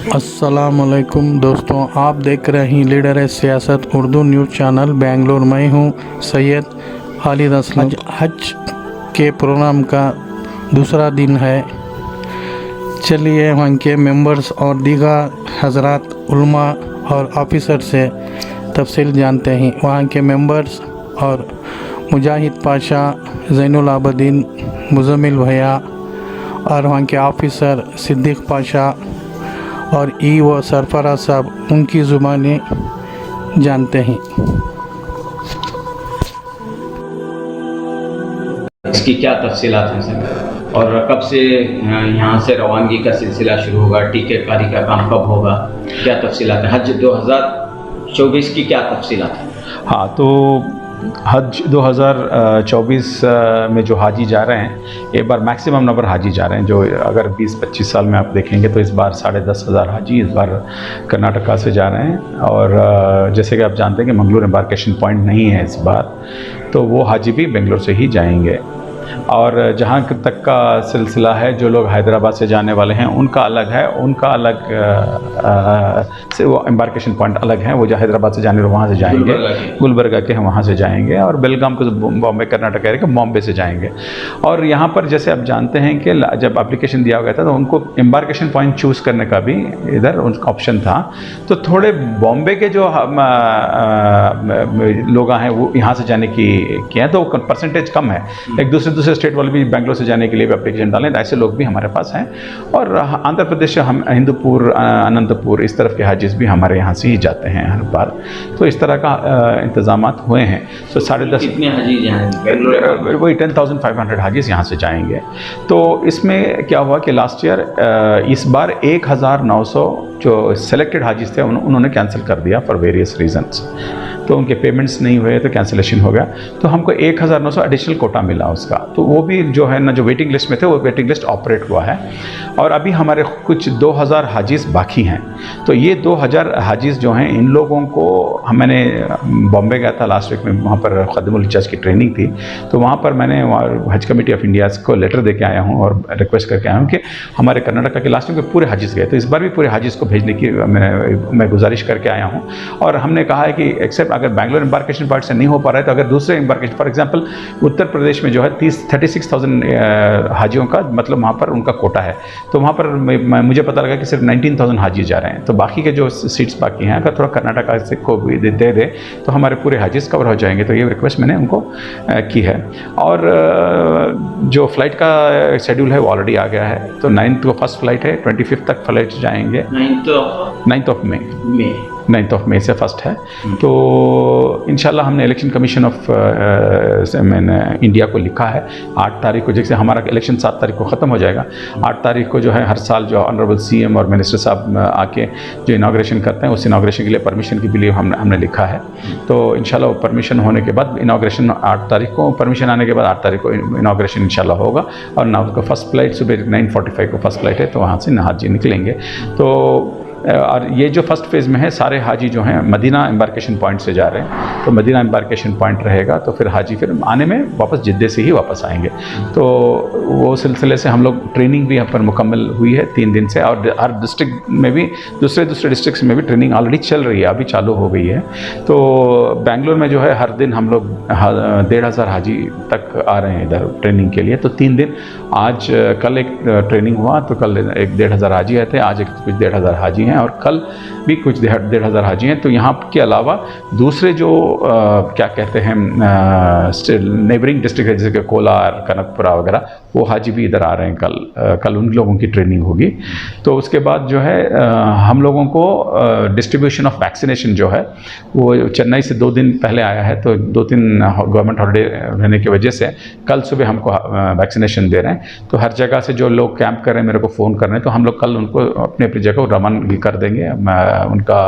अस्सलामुअलैकुम दोस्तों, आप देख रहे हैं लीडर है सियासत उर्दू न्यूज़ चैनल बेंगलोर। मैं हूं सैयद खालिद असलम। हज के प्रोग्राम का दूसरा दिन है। चलिए वहाँ के मेंबर्स और दीगर हजरात, उलमा और ऑफिसर से तफसील जानते हैं। वहाँ के मेंबर्स और मुजाहिद पाशा, ज़ैनुल आबदीन, मुज़म्मिल भैया और वहाँ के ऑफिसर सिद्दीक़ पाशा और व सरफराज साहब उनकी ज़ुबानी जानते हैं। इसकी क्या तफसीलात हैं सर, और कब से यहाँ से रवानगी का सिलसिला शुरू होगा, टीके कारी का काम कब होगा, क्या तफसीलात है? हज 2024 की क्या तफसीलात है? हाँ, तो हज 2024 में जो हाजी जा रहे हैं, एक बार मैक्सिमम नंबर हाजी जा रहे हैं। जो अगर 20-25 साल में आप देखेंगे तो इस बार 10,500 हाजी इस बार कर्नाटका से जा रहे हैं। और जैसे कि आप जानते हैं कि मंगलूर एम्बार्केशन पॉइंट नहीं है इस बार, तो वो हाजी भी बेंगलोर से ही जाएंगे। और जहाँ तक का सिलसिला है, जो लोग हैदराबाद से जाने वाले हैं उनका अलग है, उनका अलग से वो एम्बार्केशन पॉइंट अलग है। वो जो हैदराबाद से जाने वाले वहाँ से जाएंगे, गुलबर्गा के हम वहाँ से जाएंगे, और बेलगाम को बॉम्बे कर्नाटक एरिया के बॉम्बे से जाएंगे। और यहाँ पर जैसे आप जानते हैं कि जब एप्लीकेशन दिया गया था तो उनको एम्बार्केशन पॉइंट चूज़ करने का भी इधर उनका ऑप्शन था। तो थोड़े बॉम्बे के जो लोग हैं वो यहाँ से जाने की किए हैं, तो परसेंटेज कम है। एक दूसरे स्टेट वाले भी बेंगलोर से जाने के लिए भी एप्लीकेशन डालें, ऐसे लोग भी हमारे पास हैं। और आंध्र प्रदेश, हम हिंदूपुर, अनंतपुर, इस तरफ के हाजिज भी हमारे यहाँ से ही जाते हैं हर बार। तो इस तरह का इंतजामात हुए हैं। तो 10.5 कितने हाजी जाएंगे? वही 10,500 हाजिज यहाँ से जाएंगे। तो इसमें क्या हुआ कि लास्ट ईयर इस बार 1,900 जो सेलेक्टेड हाजिज थे उन्होंने कैंसिल कर दिया फॉर वेरियस रीजंस। तो उनके पेमेंट्स नहीं हुए तो कैंसिलेशन हो गया। तो हमको 1,900 एडिशनल कोटा मिला उसका। तो वो भी जो है ना, जो वेटिंग लिस्ट में थे वो वेटिंग लिस्ट ऑपरेट हुआ है। और अभी हमारे कुछ 2,000 हाजिज बाकी हैं। तो ये 2,000 हाजिज जो हैं, इन लोगों को मैंने बॉम्बे गया था लास्ट वीक में, वहाँ पर खदमुल जज की ट्रेनिंग थी। तो वहाँ पर मैंने हज कमेटी ऑफ इंडिया को लेटर दे के आया हूँ और रिक्वेस्ट करके आया हूँ कि हमारे कर्नाटका के लास्ट वीक में पूरे हाजिज गए, तो इस बार भी पूरे हाजिज को भेजने की मैं गुजारिश करके आया हूँ। और हमने कहा है कि एक्सेप्ट अगर बैंगलोर एम्बार्केशन पॉइंट से नहीं हो पा रहा है तो अगर दूसरे embarkation, for example Uttar Pradesh में जो है 36,000 हाजियों का मतलब वहाँ पर उनका कोटा है। तो वहाँ पर मुझे पता लगा कि सिर्फ 19,000 हाजी जा रहे हैं। तो बाकी के जो सीट्स बाकी हैं, अगर थोड़ा कर्नाटका से को भी दे दे तो हमारे पूरे हाजिज कवर हो जाएंगे। तो ये रिक्वेस्ट मैंने उनको की है। और जो फ़्लाइट का शेड्यूल है वो ऑलरेडी आ गया है। तो 9th को फर्स्ट फ्लाइट है, 25th तक फ्लाइट जाएंगे। 9th of May 9th of May से फर्स्ट है। तो इंशाल्लाह हमने इलेक्शन कमीशन ऑफ इंडिया को लिखा है 8 तारीख को। जैसे हमारा इलेक्शन 7 तारीख को ख़त्म हो जाएगा, 8 तारीख को जो है हर साल जो ऑनरेबल CM और मिनिस्टर साहब आके जो इनाग्रेशन करते हैं, उस इनाग्रेशन के लिए परमिशन के लिए हमने लिखा है। तो इंशाल्लाह वो परमिशन होने के बाद इनाग्रेशन 8 तारीख को, परमिशन आने के बाद 8 तारीख को इनाग्रेशन इंशाल्लाह होगा। और ना उसका फर्स्ट फ्लाइट सुबह 9:45 को फर्स्ट फ्लाइट है, तो वहाँ से हाजी निकलेंगे। तो और ये जो फर्स्ट फेज़ में है, सारे हाजी जो हैं मदीना एम्बार्केशन पॉइंट से जा रहे हैं। तो मदीना एम्बार्केशन पॉइंट रहेगा, तो फिर हाजी फिर आने में वापस जिद्दे से ही वापस आएंगे। तो वो सिलसिले से हम लोग ट्रेनिंग भी यहाँ पर मुकम्मल हुई है 3 दिन से। और हर डिस्ट्रिक्ट में भी, दूसरे डिस्ट्रिक्ट्स में भी ट्रेनिंग ऑलरेडी चल रही है, अभी चालू हो गई है। तो बेंगलोर में जो है हर दिन हम लोग 1,500 हाजी तक आ रहे हैं इधर ट्रेनिंग के लिए। तो 3 दिन, आज कल एक ट्रेनिंग हुआ, तो कल 1,500 हाजी आए थे, आज कुछ 1,500 हाजी हैं, और कल भी कुछ 1,500 हाजी हैं। तो यहाँ के अलावा दूसरे जो क्या कहते हैं नेबरिंग डिस्ट्रिक्ट है, जैसे कि कोलार, कनकपुरा वगैरह, वो हाजी भी इधर आ रहे हैं। कल उन लोगों की ट्रेनिंग होगी। तो उसके बाद जो है हम लोगों को डिस्ट्रीब्यूशन ऑफ वैक्सीनेशन जो है वो चेन्नई से 2 दिन पहले आया है। तो 2-3 गवर्नमेंट हॉलीडे रहने की वजह से कल सुबह हमको वैक्सीनेशन दे रहे हैं। तो हर जगह से जो लोग कैंप कर रहे हैं, मेरे को फ़ोन कर रहे हैं, तो हम लोग कल उनको अपनी अपनी जगह रवाना भी कर देंगे उनका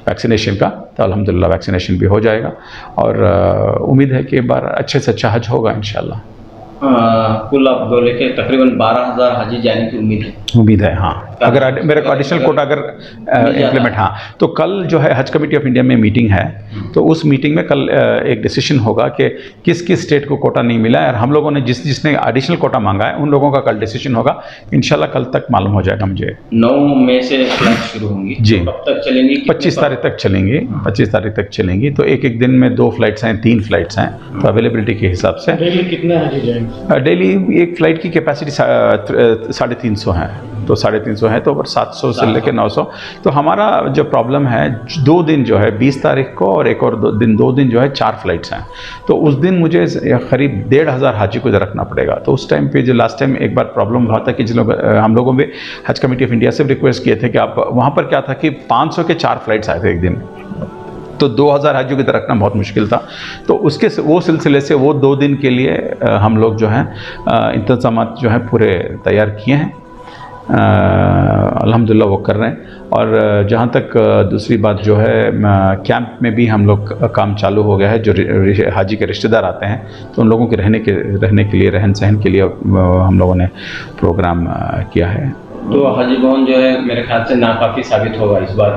वैक्सीनेशन का। तो अल्हम्दुलिल्लाह वैक्सीनेशन भी हो जाएगा। और उम्मीद है कि एक बार अच्छे से अच्छा हज होगा इंशाल्लाह। कुल आप बोले कि तकरीबन 12,000 हाजी जाने की उम्मीद है। हाँ, अगर मेरे को एडिशनल कोटा अगर इम्प्लीमेंट, हाँ, तो कल जो है हज कमेटी ऑफ इंडिया में मीटिंग है, तो उस मीटिंग में कल एक डिसीजन होगा कि किस किस स्टेट को कोटा नहीं मिला है, और हम लोगों ने जिसने एडिशनल कोटा मांगा है उन लोगों का कल डिसीजन होगा। इंशाल्लाह कल तक मालूम हो जाएगा मुझे। 9 मई से फ्लाइट शुरू होंगी जी। तो कब तक चलेंगी? 25 तारीख तक चलेंगी। 25 तारीख तक चलेंगी, तो एक एक दिन में 2 फ्लाइट्स हैं, 3 फ्लाइट्स हैं, तो अवेलेबिलिटी के हिसाब से। डेली कितने हाजी जाएंगे? डेली एक फ़्लाइट की कैपेसिटी 350 है, तो 350 है, तो ओवर 700 से लेकर 900। तो हमारा जो प्रॉब्लम है, 2 दिन जो है 20 तारीख को और एक और 2 दिन जो है 4 फ्लाइट्स हैं, तो उस दिन मुझे करीब 1,500 हाजी को रखना पड़ेगा। तो उस टाइम पे जो लास्ट टाइम एक बार प्रॉब्लम हुआ था कि हम लोगों में हज कमेटी ऑफ इंडिया से रिक्वेस्ट किए थे कि आप वहाँ पर क्या था कि 500 के 4 फ्लाइट्स आए थे एक दिन, तो 2,000 हाजियों की तरह रखना बहुत मुश्किल था। तो वो सिलसिले से वो 2 दिन के लिए हम लोग जो हैं इंतज़ाम जो हैं पूरे तैयार किए हैं, अल्हम्दुलिल्लाह वो कर रहे हैं। और जहाँ तक दूसरी बात जो है, कैंप में भी हम लोग काम चालू हो गया है। जो हाजी के रिश्तेदार आते हैं तो उन लोगों के रहने के लिए, रहन सहन के लिए हम लोगों ने प्रोग्राम किया है। तो हाजी भवन जो है मेरे ख्याल से नाकाफ़ी साबित होगा इस बार,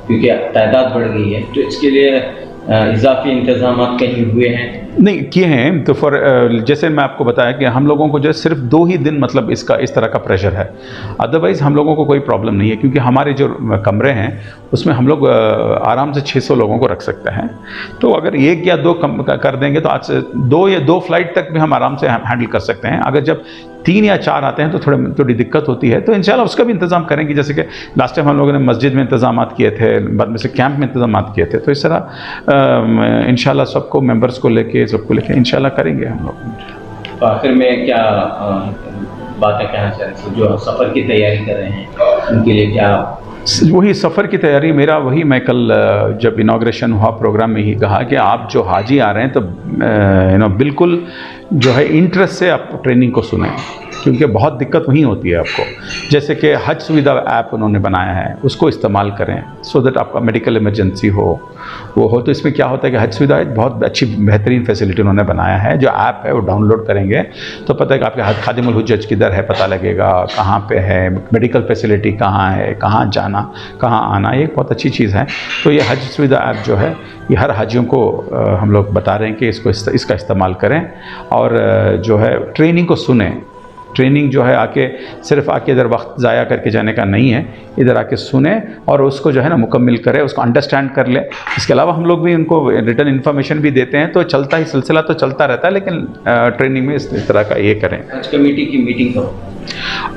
क्योंकि तादाद बढ़ गई है, तो इसके लिए इजाफी इंतजाम कहीं हुए हैं? नहीं किए हैं। तो जैसे मैं आपको बताया कि हम लोगों को जो सिर्फ 2 ही दिन मतलब इस तरह का प्रेशर है, अदरवाइज़ हम लोगों को कोई प्रॉब्लम नहीं है, क्योंकि हमारे जो कमरे हैं उसमें हम लोग आराम से 600 लोगों को रख सकते हैं। तो अगर 1 या 2 कम कर देंगे तो आज से 2 फ्लाइट तक भी हम आराम से हैंडल कर सकते हैं। अगर जब 3 या 4 आते हैं तो थोड़ी दिक्कत होती है, तो इंशाल्लाह उसका भी इंतज़ाम करेंगे। जैसे कि लास्ट टाइम हम लोगों ने मस्जिद में इंतज़ाम किए थे, बाद में से कैंप में इंतज़ाम किए थे, तो इस तरह इंशाल्लाह सबको मेंबर्स को लेके इंशाल्लाह करेंगे हम लोग। तो आखिर में क्या बातें कहना चाह रहे हैं जो सफ़र की तैयारी कर रहे हैं उनके लिए? क्या वही सफ़र की तैयारी मेरा वही, मैं कल जब इनाग्रेशन हुआ प्रोग्राम में ही कहा कि आप जो हाजी आ रहे हैं तो बिल्कुल जो है इंटरेस्ट से आप ट्रेनिंग को सुनें, क्योंकि बहुत दिक्कत वहीं होती है आपको। जैसे कि हज सुविधा ऐप उन्होंने बनाया है, उसको इस्तेमाल करें सो दैट आपका मेडिकल इमरजेंसी हो तो इसमें क्या होता है कि हज सुविधा एक बहुत अच्छी बेहतरीन फैसिलिटी उन्होंने बनाया है। जो ऐप है वो डाउनलोड करेंगे तो पता है कि आपके हज खादिमुल हुज्जज किधर है पता लगेगा, कहाँ पे है, मेडिकल फैसिलिटी कहाँ है, कहाँ जाना कहाँ आना, ये बहुत अच्छी चीज़ है। तो ये हज सुविधा ऐप जो है ये हर हाजियों को हम लोग बता रहे हैं कि इसका इस्तेमाल करें, और जो है ट्रेनिंग को सुने। ट्रेनिंग जो है सिर्फ आके इधर वक्त ज़ाया करके जाने का नहीं है, इधर आके सुने और उसको जो है ना मुकम्मल करे, उसको अंडरस्टैंड कर ले। इसके अलावा हम लोग भी उनको रिटर्न इन्फॉर्मेशन भी देते हैं, तो चलता ही सिलसिला तो चलता रहता है, लेकिन ट्रेनिंग में इस तरह का ये करें। हज कमेटी की मीटिंग करो?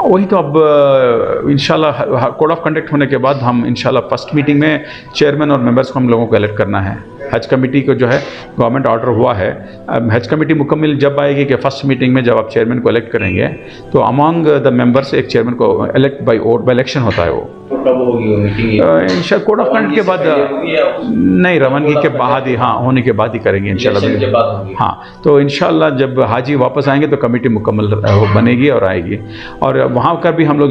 वही तो अब इंशाल्लाह कोड ऑफ कंडक्ट होने के बाद हम इंशाल्लाह फर्स्ट मीटिंग में चेयरमैन और मेंबर्स को हम लोगों को इलेक्ट करना है। हज कमेटी को जो है गवर्नमेंट ऑर्डर हुआ है, अब हज कमेटी मुकम्मल जब आएगी कि फर्स्ट मीटिंग में जब आप चेयरमैन को इलेक्ट करेंगे तो अमंग द मेंबर्स एक चेयरमैन को इलेक्ट बाय इलेक्शन होता है। वो तो कब होगी वो मीटिंग? इंशाल्लाह कोड ऑफ कंडक्ट के बाद नहीं, रवानगी के बाद ही, हाँ होने के बाद ही करेंगे इंशाल्लाह। हाँ, तो इंशाल्लाह जब हाजी वापस आएंगे तो कमेटी मुकम्मल बनेगी और आएगी। और वहाँ का भी हम लोग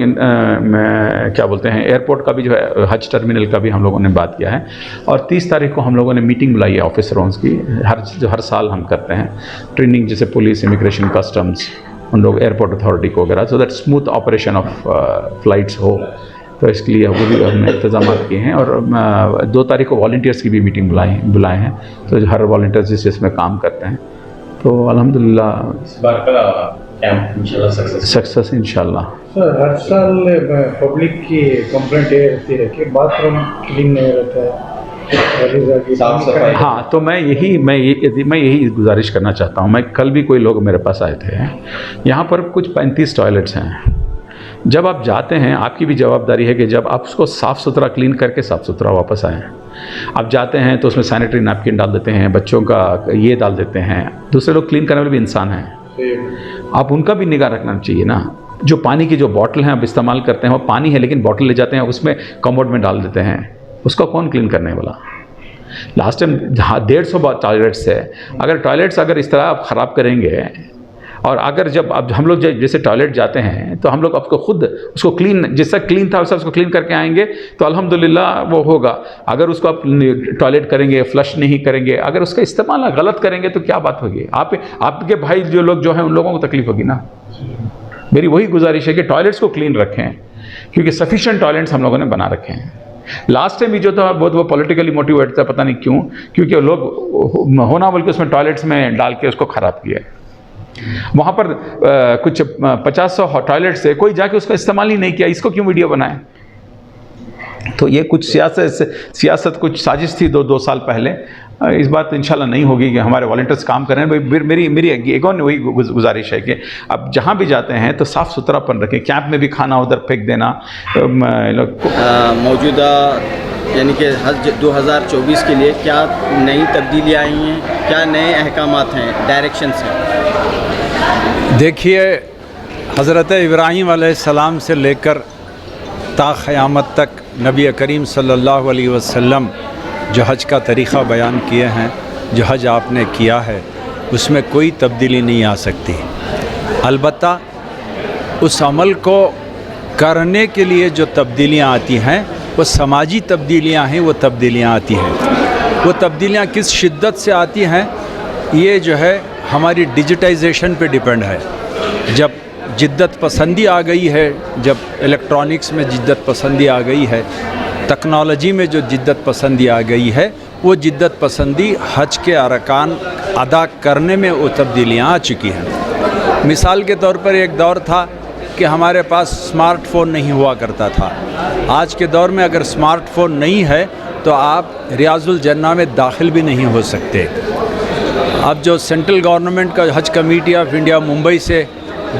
क्या बोलते हैं, एयरपोर्ट का भी जो है हज टर्मिनल का भी हम लोगों ने बात किया है। और 30 तारीख को हम लोगों ने मीटिंग बुलाई है ऑफिसरों की, हर साल हम करते हैं ट्रेनिंग, जैसे पुलिस, इमिग्रेशन, कस्टम्स, उन लोग एयरपोर्ट अथॉरिटी को वगैरह, so that smooth operation of flights हो। तो इसके लिए वो भी हमने इंतजाम किए हैं। और 2 तारीख को वॉलंटियर्स की भी मीटिंग बुलाए हैं, तो हर वॉलंटियर्स इसमें काम करते हैं। तो अल्हम्दुलिल्लाह इस बार का कैंप इंशाल्लाह सक्सेस इंशाल्लाह। सर हर साल पब्लिक की कंप्लेंट ये रहती है कि बाथरूम क्लीन नहीं रहता है, साफ सफाई। हाँ, तो मैं यही गुजारिश करना चाहता हूँ। मैं कल भी कोई लोग मेरे पास आए थे, यहाँ पर कुछ 35 टॉयलेट्स हैं। जब आप जाते हैं आपकी भी जवाबदारी है कि जब आप उसको साफ़ सुथरा क्लीन करके साफ़ सुथरा वापस आएँ। आप जाते हैं तो उसमें सैनिटरी नैपकिन डाल देते हैं, बच्चों का ये डाल देते हैं, दूसरे लोग क्लीन करने वाले भी इंसान हैं, आप उनका भी निगाह रखना चाहिए ना। जो पानी की जो बॉटल हैं आप इस्तेमाल करते हैं, वो पानी है लेकिन बॉटल ले जाते हैं उसमें कमोड में डाल देते हैं, उसका कौन क्लीन करने वाला? लास्ट टाइम 150 टॉयलेट्स है, अगर टॉयलेट्स अगर इस तरह आप ख़राब करेंगे और अगर जब अब हम लोग जैसे टॉयलेट जाते हैं तो हम लोग आपको खुद उसको क्लीन, जैसा क्लीन था वैसा उसको क्लीन करके आएंगे तो अल्हम्दुलिल्लाह वो होगा। अगर उसको आप टॉयलेट करेंगे, फ्लश नहीं करेंगे, अगर उसका इस्तेमाल गलत करेंगे तो क्या बात होगी, आपके भाई जो लोग जो हैं उन लोगों को तकलीफ होगी ना। मेरी वही गुजारिश है कि टॉयलेट्स को क्लीन रखें, क्योंकि सफिशिएंट टॉयलेट्स हम लोगों ने बना रखे हैं। लास्ट टाइम भी जो था बहुत वो पॉलिटिकली मोटिवेट था, पता नहीं क्यों, क्योंकि लोग होना बल्कि उसमें टॉयलेट्स में डाल के उसको ख़राब किया। वहाँ पर कुछ 50-100 टॉयलेट्स है, कोई जाके उसका इस्तेमाल ही नहीं किया, इसको क्यों वीडियो बनाए। तो ये कुछ सियासत कुछ साजिश थी 2 साल पहले। इस बात इंशाल्लाह नहीं होगी कि हमारे वॉलंटियर्स काम करें। मेरी एक और वही गुजारिश है कि अब जहाँ भी जाते हैं तो साफ़ सुथरापन रखें। कैंप में भी खाना उधर फेंक देना मौजूदा यानी कि हज 2024 के लिए क्या नई तब्दीलियाँ आई हैं, क्या नए अहकामात हैं, डायरेक्शंस हैं? देखिए, हज़रत इब्राहीम अलैहिस्सलाम से लेकर ता क़यामत तक नबी करीम सल्लल्लाहु अलैहि वसल्लम जो हज का तरीक़ा बयान किए हैं, जो हज आपने किया है, उसमें कोई तब्दीली नहीं आ सकती। अलबत्ता उस अमल को करने के लिए जो तब्दीलियाँ आती हैं वो समाजी तब्दीलियाँ हैं, वो तब्दीलियाँ आती हैं। वो तब्दीलियाँ किस शिद्दत से आती हैं, ये जो है हमारी डिजिटाइजेशन पे डिपेंड है। जब जिद्दत पसंदी आ गई है, जब इलेक्ट्रॉनिक्स में जिद्दत पसंदी आ गई है, टेक्नोलॉजी में जो जिद्दत पसंदी आ गई है, वो जिद्दत पसंदी हज के अरकान अदा करने में वो तब्दीलियाँ आ चुकी हैं। मिसाल के तौर पर एक दौर था कि हमारे पास स्मार्टफ़ोन नहीं हुआ करता था। आज के दौर में अगर स्मार्टफ़ोन नहीं है तो आप रियाजुल जन्ना में दाखिल भी नहीं हो सकते। अब जो सेंट्रल गवर्नमेंट का हज कमेटी ऑफ इंडिया मुंबई से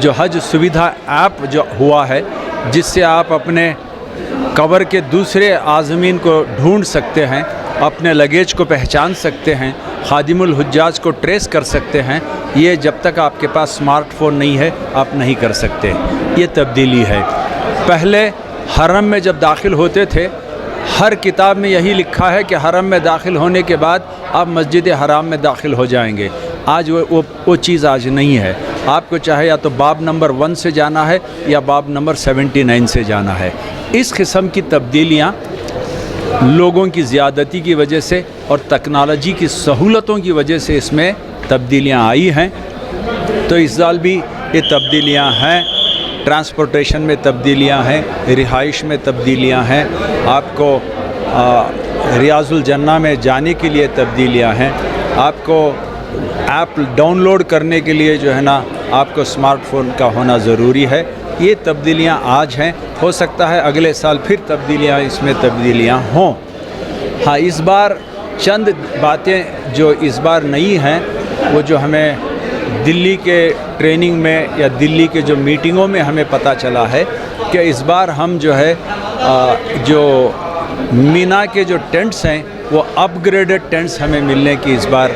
जो हज सुविधा ऐप जो हुआ है, जिससे आप अपने कवर के दूसरे आज़मीन को ढूंढ सकते हैं, अपने लगेज को पहचान सकते हैं, खादिमुल हुज्जाज को ट्रेस कर सकते हैं, ये जब तक आपके पास स्मार्टफ़ोन नहीं है आप नहीं कर सकते। ये तब्दीली है। पहले हरम में जब दाखिल होते थे, हर किताब में यही लिखा है कि हरम में दाखिल होने के बाद आप मस्जिद हराम में दाखिल हो जाएंगे। आज वो चीज़ आज नहीं है। आपको चाहे या तो बाब नंबर 1 से जाना है या बाब नंबर 79 से जाना है। इस किस्म की तब्दीलियाँ लोगों की ज़्यादती की वजह से और टेक्नोलॉजी की सहूलतों की वजह से इसमें तब्दीलियाँ आई हैं। तो इस साल भी ये तब्दीलियाँ हैं। ट्रांसपोर्टेशन में तब्दीलियाँ हैं, रिहाइश में तब्दीलियाँ हैं, आपको रियाजुल जन्ना में जाने के लिए तब्दीलियाँ हैं, आपको ऐप डाउनलोड करने के लिए जो है ना आपको स्मार्टफ़ोन का होना ज़रूरी है। ये तब्दीलियाँ आज हैं। हो सकता है अगले साल फिर इसमें तब्दीलियाँ हों। हाँ, इस बार चंद बातें जो इस बार नई हैं, वो जो हमें दिल्ली के ट्रेनिंग में या दिल्ली के जो मीटिंगों में हमें पता चला है कि इस बार हम जो है जो मीना के जो टेंट्स हैं वो अपग्रेडेड टेंट्स हमें मिलने की इस बार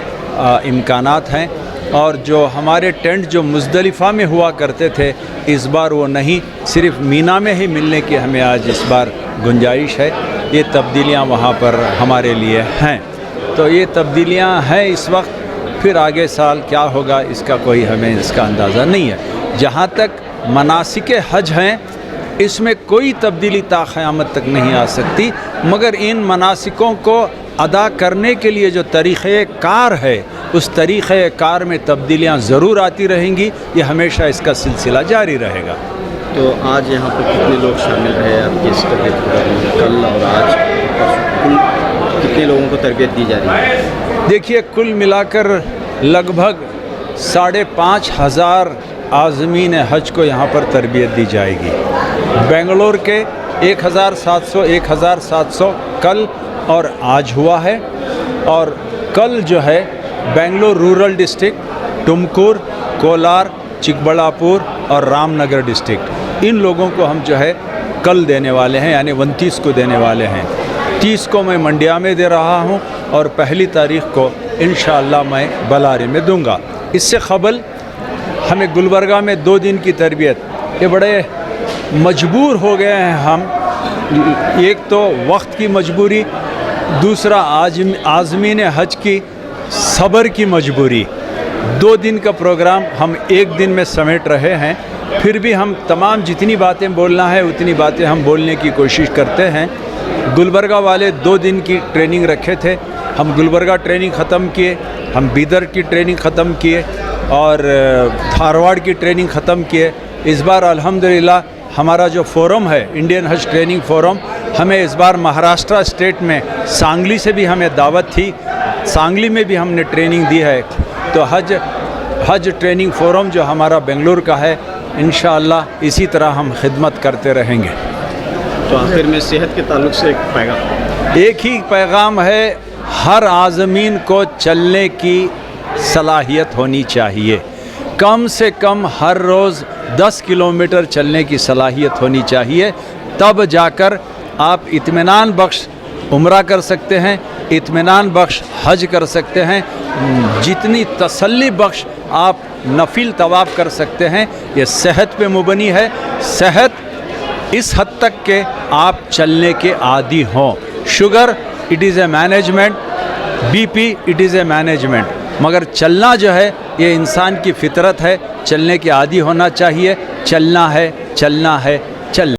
इम्कानात हैं। और जो हमारे टेंट जो मुज़दलिफ़ा में हुआ करते थे, इस बार वो नहीं, सिर्फ़ मीना में ही मिलने की हमें आज इस बार गुंजाइश है। ये तब्दीलियाँ वहाँ पर हमारे लिए हैं। तो ये तब्दीलियाँ हैं इस वक्त, फिर आगे साल क्या होगा इसका कोई हमें इसका अंदाज़ा नहीं है। जहाँ तक मनासिक हज हैं, इसमें कोई तब्दीली ता क़यामत तक नहीं आ सकती, मगर इन मनासिकों को अदा करने के लिए जो तरीक़े-कार है, उस तरीक़े-कार में तब्दीलियाँ ज़रूर आती रहेंगी। ये हमेशा इसका सिलसिला जारी रहेगा। तो आज यहाँ पर कितने लोग शामिल रहे आपकी इस तरबियत प्रोग्राम में, कल और आज कुल कितने लोगों को तरबियत दी जा रही है? देखिए, कुल मिलाकर लगभग 5,500 आज़मीन हज को यहाँ पर तरबियत दी जाएगी। बेंगलोर के 1,700 कल और आज हुआ है। और कल जो है बेंगलोर रूरल डिस्ट्रिक्ट, टुमकुर, कोलार, चिकबल्लापुर और रामनगर डिस्ट्रिक्ट, इन लोगों को हम जो है कल देने वाले हैं, यानी 29 को देने वाले हैं। 30 को मैं मंडिया में दे रहा हूं और 1 तारीख़ को इंशाअल्लाह मैं बलारी में दूंगा। इससे क़बल हमें गुलबर्गा में 2 दिन की तरबियत, ये बड़े मजबूर हो गए हैं हम। एक तो वक्त की मजबूरी, दूसरा आज़मीन हज की सब्र की मजबूरी। 2 दिन का प्रोग्राम हम 1 दिन में समेट रहे हैं। फिर भी हम तमाम जितनी बातें बोलना है उतनी बातें हम बोलने की कोशिश करते हैं। गुलबर्गा वाले 2 दिन की ट्रेनिंग रखे थे, हम गुलबर्गा ट्रेनिंग ख़त्म किए, हम बीदर की ट्रेनिंग ख़त्म किए और धारवाड़ की ट्रेनिंग ख़त्म किए। इस बार अल्हम्दुलिल्लाह हमारा जो फोरम है इंडियन हज ट्रेनिंग फोरम, हमें इस बार महाराष्ट्र स्टेट में सांगली से भी हमें दावत थी, सांगली में भी हमने ट्रेनिंग दी है। तो हज ट्रेनिंग फोरम जो हमारा बेंगलुरु का है, इंशाअल्लाह इसी तरह हम खिदमत करते रहेंगे। तो आखिर में सेहत के ताल्लुक से एक पैगाम, एक ही पैगाम है, हर आज़मीन को चलने की सलाहियत होनी चाहिए। कम से कम हर रोज़ 10 किलोमीटर चलने की सलाहियत होनी चाहिए, तब जाकर आप इत्मीनान बख्श उम्रा कर सकते हैं, इत्मीनान बख्श हज कर सकते हैं, जितनी तसल्ली बख्श आप नफिल तवाफ़ कर सकते हैं। ये सेहत पे मुबनी है, सेहत इस हद तक के आप चलने के आदी हों। Sugar it is a management, BP it is a management, मगर चलना जो है ये इंसान की फितरत है, चलने के आदी होना चाहिए। चलना है, चलना है, चल